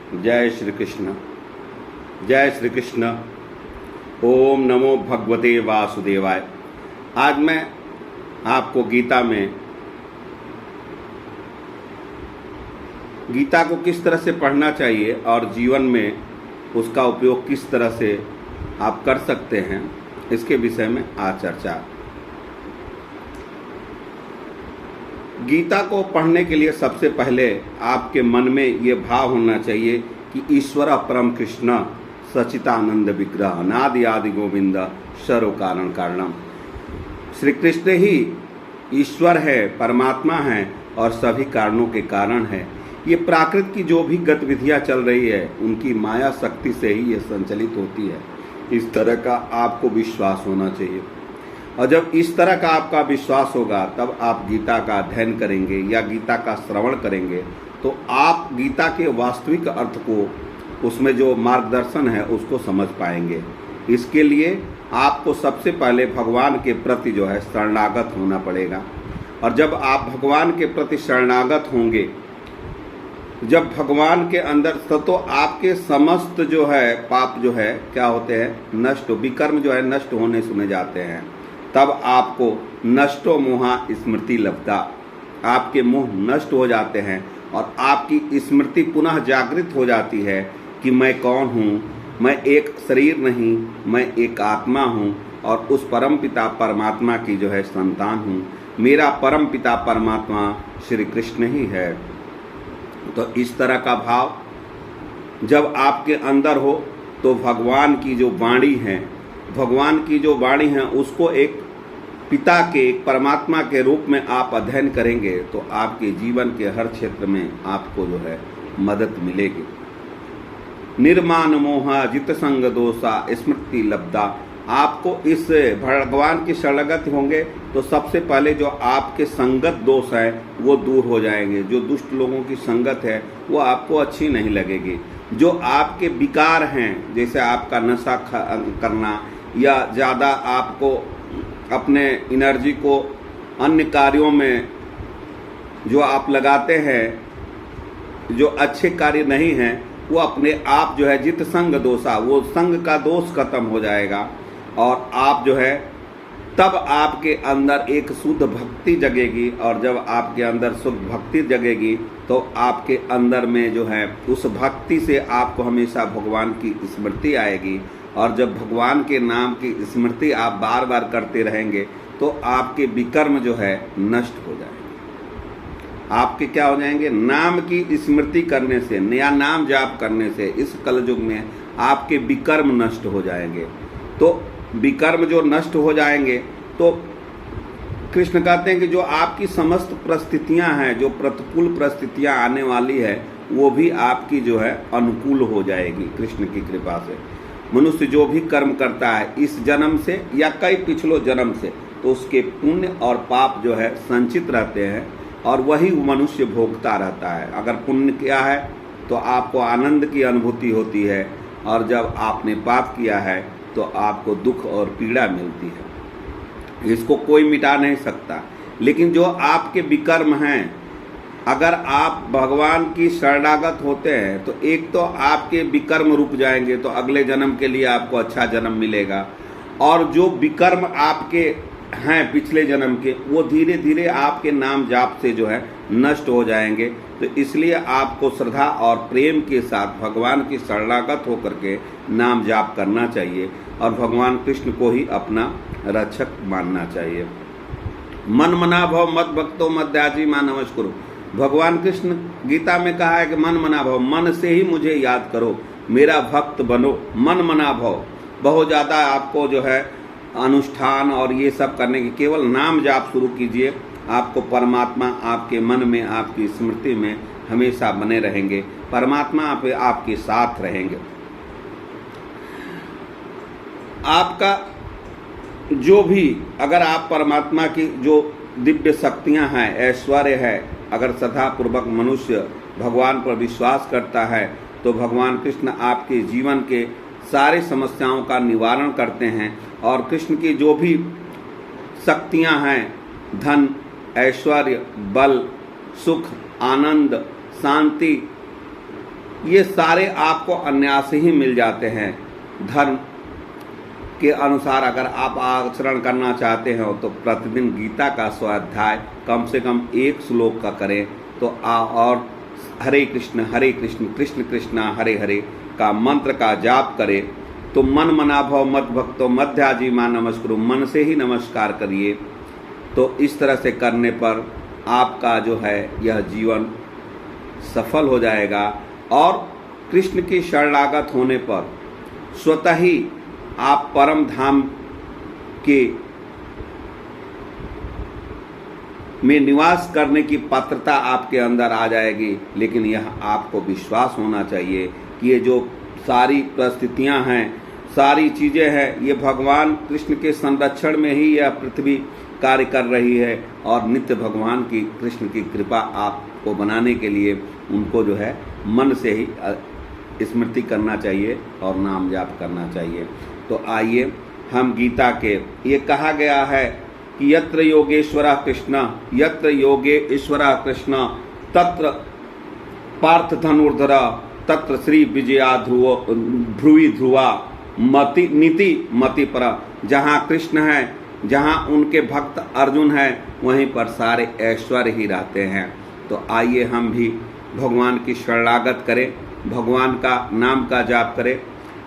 जय श्री कृष्ण। जय श्री कृष्ण। ओम नमो भगवते वासुदेवाय। आज मैं आपको गीता को किस तरह से पढ़ना चाहिए और जीवन में उसका उपयोग किस तरह से आप कर सकते हैं, इसके विषय में आज चर्चा। गीता को पढ़ने के लिए सबसे पहले आपके मन में ये भाव होना चाहिए कि ईश्वर परम कृष्ण सच्चिदानंद विग्रह अनादि आदि गोविंद सर्व कारण कारणम। श्री कृष्ण ही ईश्वर है, परमात्मा है और सभी कारणों के कारण है। ये प्राकृत की जो भी गतिविधियां चल रही है उनकी माया शक्ति से ही ये संचालित होती है। इस तरह का आपको विश्वास होना चाहिए, और जब इस तरह का आपका विश्वास होगा तब आप गीता का अध्ययन करेंगे या गीता का श्रवण करेंगे तो आप गीता के वास्तविक अर्थ को, उसमें जो मार्गदर्शन है उसको समझ पाएंगे। इसके लिए आपको सबसे पहले भगवान के प्रति जो है शरणागत होना पड़ेगा। और जब आप भगवान के प्रति शरणागत होंगे, जब भगवान के अंदर तो आपके समस्त जो है पाप जो है क्या होते हैं, नष्ट, विकर्म जो है नष्ट होने सुने जाते हैं। तब आपको नष्टो मोहा स्मृति लब्धा, आपके मोह नष्ट हो जाते हैं और आपकी स्मृति पुनः जागृत हो जाती है कि मैं कौन हूँ, मैं एक शरीर नहीं, मैं एक आत्मा हूँ और उस परम पिता परमात्मा की जो है संतान हूँ। मेरा परम पिता परमात्मा श्री कृष्ण ही है। तो इस तरह का भाव जब आपके अंदर हो तो भगवान की जो वाणी है, भगवान की जो वाणी है उसको एक पिता के, एक परमात्मा के रूप में आप अध्ययन करेंगे तो आपके जीवन के हर क्षेत्र में आपको जो है मदद मिलेगी। निर्माण मोहा जित संग दोषा स्मृति लब्धा। आपको इस भगवान की शरणागत होंगे तो सबसे पहले जो आपके संगत दोष है वो दूर हो जाएंगे। जो दुष्ट लोगों की संगत है वो आपको अच्छी नहीं लगेगी। जो आपके विकार हैं, जैसे आपका नशा करना या ज़्यादा आपको अपने एनर्जी को अन्य कार्यों में जो आप लगाते हैं, जो अच्छे कार्य नहीं हैं, वो अपने आप जो है जित संग दोषा, वो संग का दोष खत्म हो जाएगा और आप जो है तब आपके अंदर एक शुद्ध भक्ति जगेगी। और जब आपके अंदर शुद्ध भक्ति जगेगी तो आपके अंदर में जो है उस भक्ति से आपको हमेशा भगवान की स्मृति आएगी। और जब भगवान के नाम की स्मृति आप बार बार करते रहेंगे तो आपके विकर्म जो है नष्ट हो जाएंगे। आपके क्या हो जाएंगे, नाम की स्मृति करने से, नया नाम जाप करने से इस कलयुग में आपके विकर्म नष्ट हो जाएंगे। तो विकर्म जो नष्ट हो जाएंगे तो कृष्ण कहते हैं कि जो आपकी समस्त परिस्थितियां हैं, जो प्रतिकूल परिस्थितियां आने वाली है वो भी आपकी जो है अनुकूल हो जाएगी कृष्ण की कृपा से। मनुष्य जो भी कर्म करता है इस जन्म से या कई पिछलों जन्म से, तो उसके पुण्य और पाप जो है संचित रहते हैं और वही मनुष्य भोगता रहता है। अगर पुण्य किया है तो आपको आनंद की अनुभूति होती है और जब आपने पाप किया है तो आपको दुख और पीड़ा मिलती है। इसको कोई मिटा नहीं सकता। लेकिन जो आपके विकर्म हैं, अगर आप भगवान की शरणागत होते हैं तो एक तो आपके विकर्म रुक जाएंगे, तो अगले जन्म के लिए आपको अच्छा जन्म मिलेगा। और जो विकर्म आपके हैं पिछले जन्म के, वो धीरे धीरे आपके नाम जाप से जो है नष्ट हो जाएंगे। तो इसलिए आपको श्रद्धा और प्रेम के साथ भगवान की शरणागत होकर के नाम जाप करना चाहिए और भगवान कृष्ण को ही अपना रक्षक मानना चाहिए। मन मना भव मत भक्तो मत त्याजी मां नमस्कुरु। भगवान कृष्ण गीता में कहा है कि मन मना भव, मन से ही मुझे याद करो, मेरा भक्त बनो। मन मना भव, बहुत ज़्यादा आपको जो है अनुष्ठान और ये सब करने की, केवल नाम जाप शुरू कीजिए। आपको परमात्मा आपके मन में, आपकी स्मृति में हमेशा बने रहेंगे। परमात्मा आपके साथ रहेंगे। आपका जो भी, अगर आप परमात्मा की जो दिव्य शक्तियां हैं, ऐश्वर्य है, अगर श्रद्धापूर्वक मनुष्य भगवान पर विश्वास करता है तो भगवान कृष्ण आपके जीवन के सारी समस्याओं का निवारण करते हैं। और कृष्ण की जो भी शक्तियां हैं, धन, ऐश्वर्य, बल, सुख, आनंद, शांति, ये सारे आपको अनायास ही मिल जाते हैं। धर्म के अनुसार अगर आप आचरण करना चाहते हो तो प्रतिदिन गीता का स्वाध्याय कम से कम 1 श्लोक का करें तो और हरे कृष्ण कृष्ण कृष्ण हरे हरे का मंत्र का जाप करें तो मन मना भव मत भक्तो मध्याजी मां नमस्कुरु, मन से ही नमस्कार करिए। तो इस तरह से करने पर आपका जो है यह जीवन सफल हो जाएगा और कृष्ण की शरणागत होने पर स्वतः ही आप परम धाम के में निवास करने की पात्रता आपके अंदर आ जाएगी। लेकिन यह आपको विश्वास होना चाहिए कि ये जो सारी परिस्थितियां हैं, सारी चीज़ें हैं, ये भगवान कृष्ण के संरक्षण में ही यह पृथ्वी कार्य कर रही है और नित्य भगवान की कृष्ण की कृपा आपको बनाने के लिए उनको जो है मन से ही स्मृति करना चाहिए और नाम जाप करना चाहिए। तो आइए हम गीता के, ये कहा गया है कि यत्र योगेश्वरः कृष्ण यत्र योगेश्वरः कृष्ण तत्र पार्थ धनुर्धर तत्र श्री विजया ध्रुवी ध्रुवा मति नीति मति पर। जहाँ कृष्ण है, जहाँ उनके भक्त अर्जुन हैं, वहीं पर सारे ऐश्वर्य ही रहते हैं। तो आइए हम भी भगवान की शरणागत करें, भगवान का नाम का जाप करें।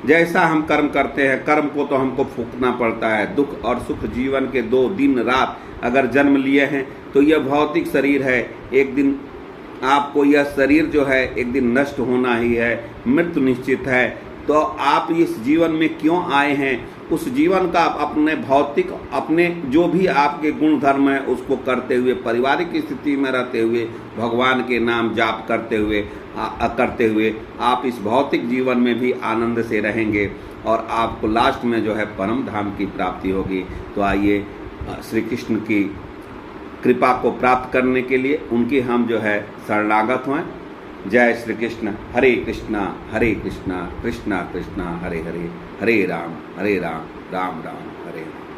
जैसा हम कर्म करते हैं, कर्म को तो हमको फूंकना पड़ता है। दुख और सुख जीवन के 2 दिन रात अगर जन्म लिए हैं तो यह भौतिक शरीर है, एक दिन आपको यह शरीर जो है एक दिन नष्ट होना ही है, मृत्यु निश्चित है। तो आप इस जीवन में क्यों आए हैं, उस जीवन का अपने भौतिक अपने जो भी आपके गुण धर्म है उसको करते हुए, पारिवारिक स्थिति में रहते हुए, भगवान के नाम जाप करते हुए आप इस भौतिक जीवन में भी आनंद से रहेंगे और आपको लास्ट में जो है परम धाम की प्राप्ति होगी। तो आइए श्री कृष्ण की कृपा को प्राप्त करने के लिए उनकी हम जो है शरणागत हों। जय श्री कृष्ण। हरे कृष्णा कृष्णा कृष्णा हरे हरे, हरे राम राम राम हरे राम।